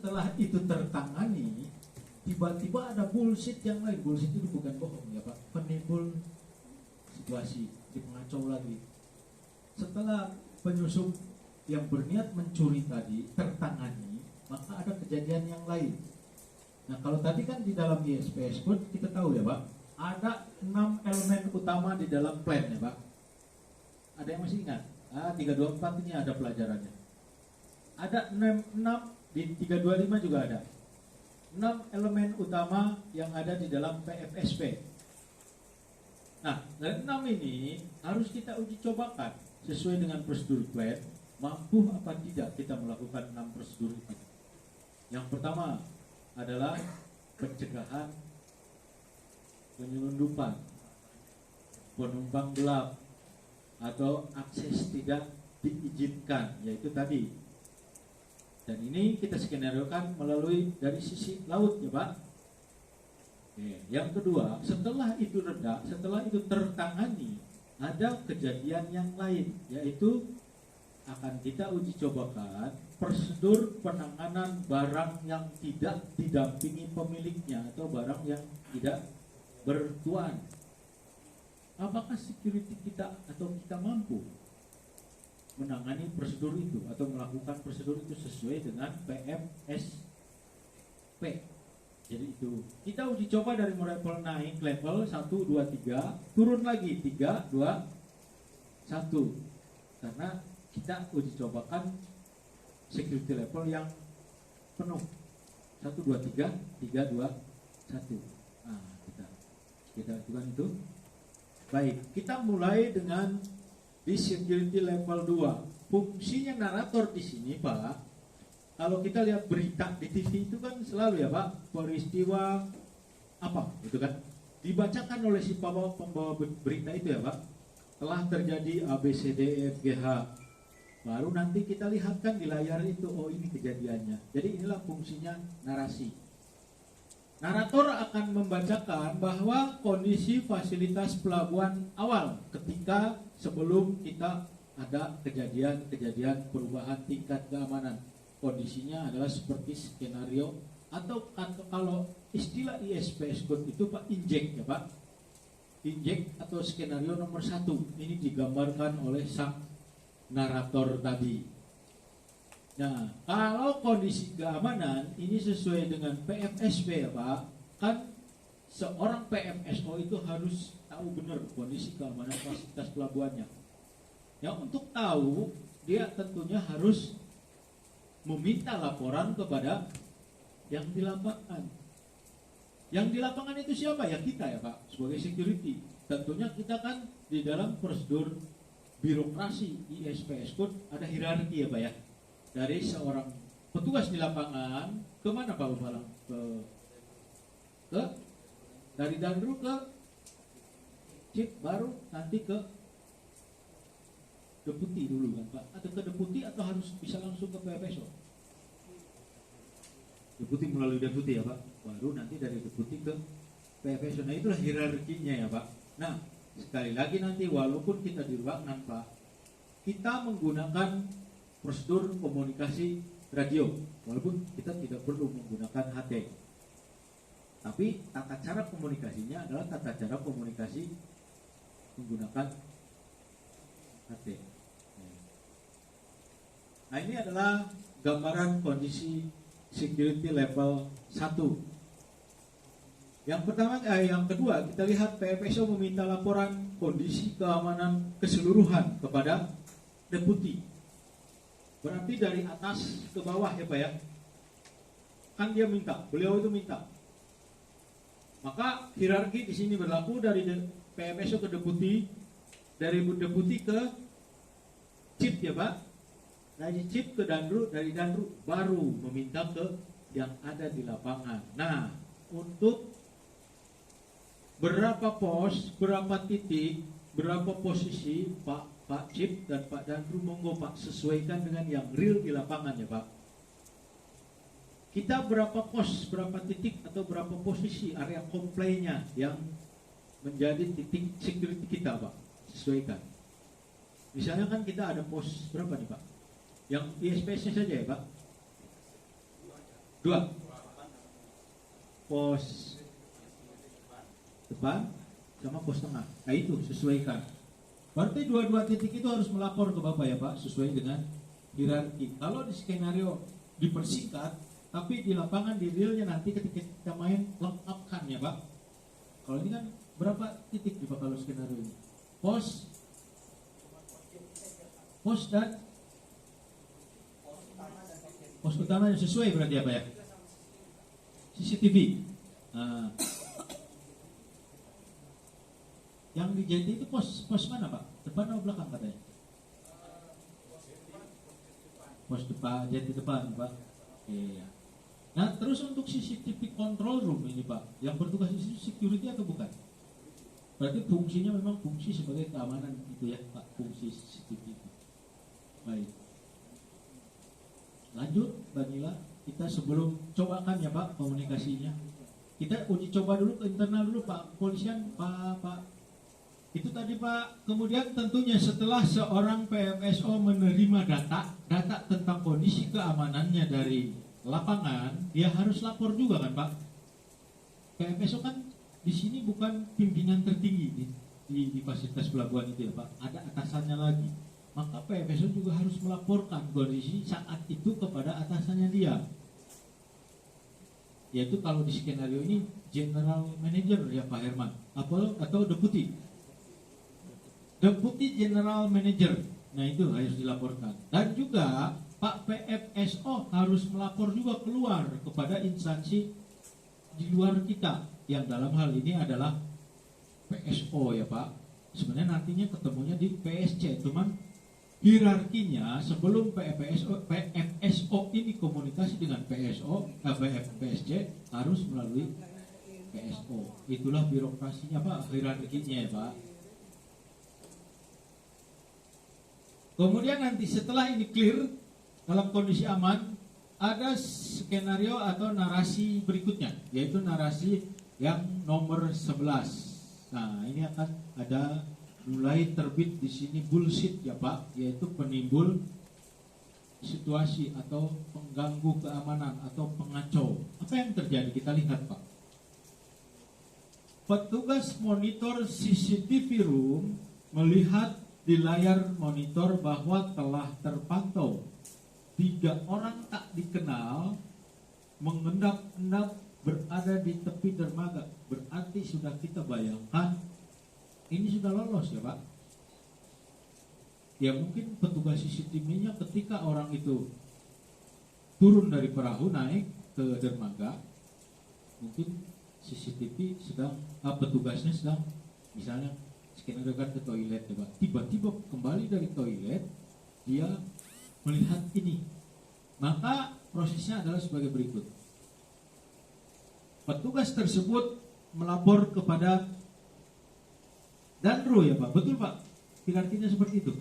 setelah itu tertangani, tiba-tiba ada bullshit yang lain. Bullshit itu bukan bohong ya Pak, penimbul situasi, mengacau lagi. Setelah penyusup yang berniat mencuri tadi tertangani, maka ada kejadian yang lain. Nah kalau tadi kan di dalam ISPS pun kita tahu ya Pak, ada 6 elemen utama di dalam plan ya Pak. Ada yang masih ingat? 324 ini ada pelajarannya. Ada 6 di 325 juga ada. 6 elemen utama yang ada di dalam PFSP. Nah, dari 6 ini harus kita uji cobakan sesuai dengan prosedur plan, mampu apa tidak kita melakukan 6 prosedur itu. Yang pertama adalah pencegahan penyelundupan, penumpang gelap, atau akses tidak diizinkan, yaitu tadi. Dan ini kita skenariokan melalui dari sisi laut ya Pak. Yang kedua, setelah itu reda, setelah itu tertangani, ada kejadian yang lain, yaitu akan kita uji cobakan prosedur penanganan barang yang tidak didampingi pemiliknya atau barang yang tidak bertuan. Apakah security kita atau kita mampu menangani prosedur itu atau melakukan prosedur itu sesuai dengan PFSP. Jadi itu kita uji coba dari level naik level 1, 2, 3, turun lagi 3, 2, 1. Karena kita uji cobakan security level yang penuh 1, 2, 3, 3, 2, 1. Nah, kita lakukan itu. Baik, kita mulai dengan di security level 2. Fungsinya narator di sini Pak, kalau kita lihat berita di TV itu kan selalu ya Pak, peristiwa apa gitu kan, dibacakan oleh si pembawa berita itu ya Pak, telah terjadi ABCDEFGH, baru nanti kita lihatkan di layar itu, oh ini kejadiannya. Jadi inilah fungsinya narasi. Narator akan membacakan bahwa kondisi fasilitas pelabuhan awal ketika sebelum kita ada kejadian perubahan tingkat keamanan. Kondisinya adalah seperti skenario atau kalau istilah ISPS Code itu Pak, injek ya Pak. Injek atau skenario nomor 1 ini digambarkan oleh sang narator tadi. Nah, kalau kondisi keamanan ini sesuai dengan PFSP ya Pak, kan seorang PMSO itu harus tahu benar kondisi keamanan fasilitas pelabuhannya. Ya, untuk tahu dia tentunya harus meminta laporan kepada yang di lapangan. Yang di lapangan itu siapa? Ya kita ya Pak, sebagai security. Tentunya kita kan di dalam prosedur birokrasi ISPS Code ada hierarki ya Pak ya. Dari seorang petugas di lapangan kemana Pak Balang? Ke dari Danru ke Cip, baru nanti ke deputi dulu kan Pak, atau ke deputi atau harus bisa langsung ke PFSO? Deputi melalui deputi ya Pak, baru nanti dari deputi ke PFSO. Nah itulah hierarkinya ya Pak. Nah sekali lagi nanti walaupun kita di ruangan Pak, kita menggunakan prosedur komunikasi radio, walaupun kita tidak perlu menggunakan HT. Tapi tata cara komunikasinya adalah tata cara komunikasi menggunakan HT. Nah ini adalah gambaran kondisi security level 1. Yang kedua kita lihat PFSO meminta laporan kondisi keamanan keseluruhan kepada deputi. Berarti dari atas ke bawah ya Pak ya. Kan dia minta, beliau itu minta. Maka hierarki di sini berlaku dari PMSO ke deputi, dari deputi ke Cip ya Pak. Dari Cip ke Danru, dari Danru baru meminta ke yang ada di lapangan. Nah, untuk berapa pos, berapa titik, berapa posisi Pak Cip dan Pak Danru, monggo Pak sesuaikan dengan yang real di lapangan ya Pak. Kita berapa pos, berapa titik atau berapa posisi area komplainya yang menjadi titik security kita Pak, sesuaikan. Misalnya kan kita ada pos berapa nih Pak? Yang ISPS-nya saja ya Pak? 2 pos depan sama pos tengah. Nah itu sesuaikan. Berarti dua-dua titik itu harus melapor ke Bapak ya Pak, sesuai dengan hierarki. Kalau di skenario dipersingkat, tapi di lapangan di realnya nanti ketika kita main lengkapkan ya Pak. Kalau ini kan berapa titik nih Pak kalau skenario ini? Pos dan pos utama yang sesuai berarti apa ya? CCTV. Nah, yang di JT itu pos mana Pak? Depan atau belakang katanya? Pos depan, JT depan Pak. Iya. Nah terus untuk CCTV control room ini Pak, yang bertugas di security atau bukan? Berarti fungsinya memang fungsi sebagai keamanan itu ya Pak, fungsi CCTV itu. Baik. Lanjut Mbak Nila, kita sebelum cobakan ya Pak komunikasinya. Kita uji coba dulu ke internal dulu Pak Polisian, Pak. Itu tadi Pak, kemudian tentunya setelah seorang PMSO menerima data tentang kondisi keamanannya dari lapangan, dia harus lapor juga kan Pak. PMSO kan di sini bukan pimpinan tertinggi di fasilitas pelabuhan itu ya Pak, ada atasannya lagi. Maka PMSO juga harus melaporkan kondisi saat itu kepada atasannya dia. Yaitu kalau di skenario ini General Manager ya Pak Herman, atau Deputy General Manager. Nah itu harus dilaporkan. Dan juga Pak PFSO harus melapor juga keluar kepada instansi di luar kita, yang dalam hal ini adalah PSO ya Pak. Sebenarnya nantinya ketemunya di PSC, cuman hierarkinya sebelum PFSO ini komunikasi dengan PSC harus melalui PSO. Itulah birokrasinya Pak, hierarkinya ya Pak. Kemudian nanti setelah ini clear dalam kondisi aman, ada skenario atau narasi berikutnya, yaitu narasi yang nomor 11. Nah, ini akan ada mulai terbit di sini bullshit ya Pak, yaitu penimbul situasi atau pengganggu keamanan atau pengacau. Apa yang terjadi? Kita lihat Pak. Petugas monitor CCTV room melihat di layar monitor bahwa telah terpantau 3 orang tak dikenal mengendap-endap berada di tepi dermaga. Berarti sudah kita bayangkan ini sudah lolos ya Pak. Ya mungkin petugas CCTV-nya ketika orang itu turun dari perahu naik ke dermaga, mungkin CCTV sedang petugasnya sedang misalnya skenario kan ke toilet ya Pak. Tiba-tiba kembali dari toilet, dia melihat ini. Maka prosesnya adalah sebagai berikut. Petugas tersebut melapor kepada Danru ya Pak. Betul Pak? Hierarkinya seperti itu.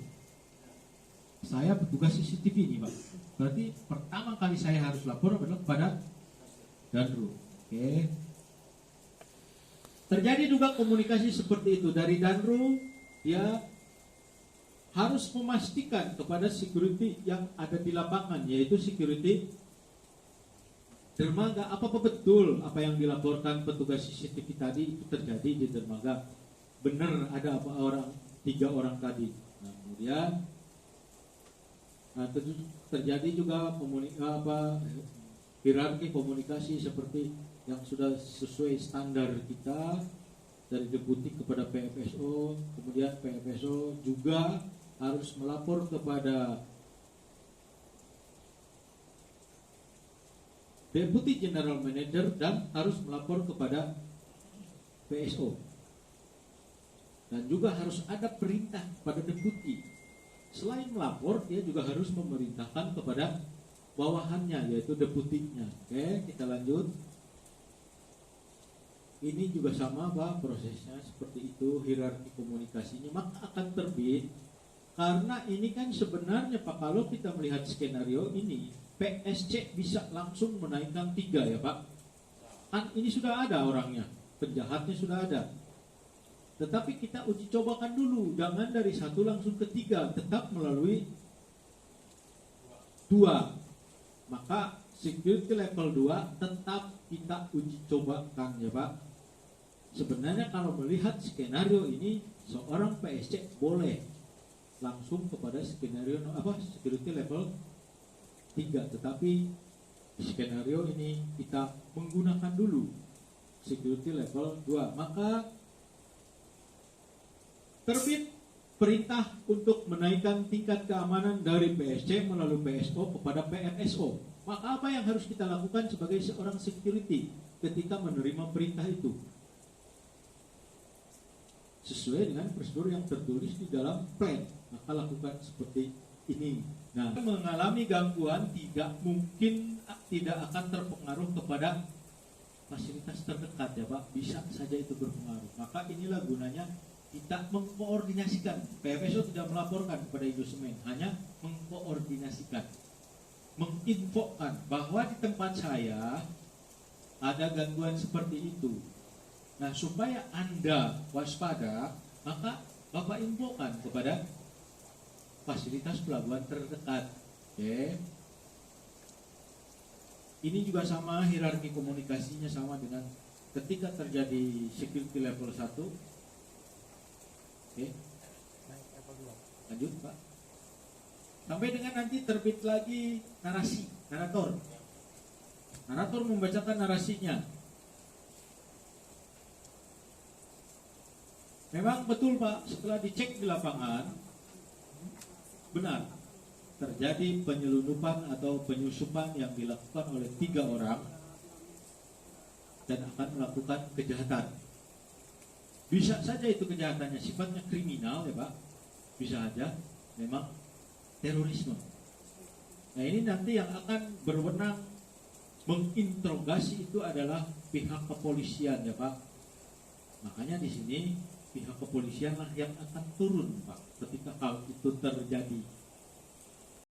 Saya petugas CCTV ini Pak. Berarti pertama kali saya harus lapor adalah kepada Danru. Oke. Terjadi juga komunikasi seperti itu dari Danru, dia harus memastikan kepada security yang ada di lapangan, yaitu security dermaga, apa betul apa yang dilaporkan petugas CCTV tadi itu terjadi di dermaga, benar ada apa 3 orang tadi. Nah, kemudian terjadi juga hierarki komunikasi seperti yang sudah sesuai standar kita dari deputi kepada PFSO, kemudian PFSO juga harus melapor kepada Deputy General Manager dan harus melapor kepada PSO. Dan juga harus ada perintah pada deputi. Selain melapor, dia juga harus memerintahkan kepada bawahannya, yaitu deputinya. Oke, kita lanjut. Ini juga sama Pak, prosesnya seperti itu, hierarki komunikasinya. Maka akan terbit, karena ini kan sebenarnya Pak, kalau kita melihat skenario ini, PSC bisa langsung menaikkan 3 ya Pak. Kan ini sudah ada orangnya, penjahatnya sudah ada. Tetapi kita uji cobakan dulu, jangan dari 1 langsung ke 3, tetap melalui 2. Maka security level 2 tetap kita uji cobakan ya Pak. Sebenarnya kalau melihat skenario ini, seorang PSC boleh langsung kepada skenario security level 3, tetapi skenario ini kita menggunakan dulu security level 2. Maka terbit perintah untuk menaikkan tingkat keamanan dari PSC melalui PSO kepada PMSO. Maka apa yang harus kita lakukan sebagai seorang security ketika menerima perintah itu? Sesuai dengan prosedur yang tertulis di dalam plan, maka lakukan seperti ini. Nah, mengalami gangguan tidak akan terpengaruh kepada fasilitas terdekat ya Pak, bisa saja itu berpengaruh. Maka inilah gunanya kita mengkoordinasikan. PMSO tidak melaporkan kepada Indosemen, hanya mengkoordinasikan, menginfokan bahwa di tempat saya ada gangguan seperti itu. Nah, supaya Anda waspada, maka Bapak infokan kepada fasilitas pelabuhan terdekat. Oke. Ini juga sama, hierarki komunikasinya sama dengan ketika terjadi security level 1. Oke. Lanjut, Pak. Sampai dengan nanti terbit lagi narator. Narator membacakan narasinya. Memang betul Pak, setelah dicek di lapangan, benar terjadi penyelundupan atau penyusupan yang dilakukan oleh 3 orang dan akan melakukan kejahatan. Bisa saja itu kejahatannya sifatnya kriminal ya Pak, bisa saja memang terorisme. Nah, ini nanti yang akan berwenang menginterogasi itu adalah pihak kepolisian ya Pak. Makanya di sini pihak kepolisian lah yang akan turun Pak ketika hal itu terjadi.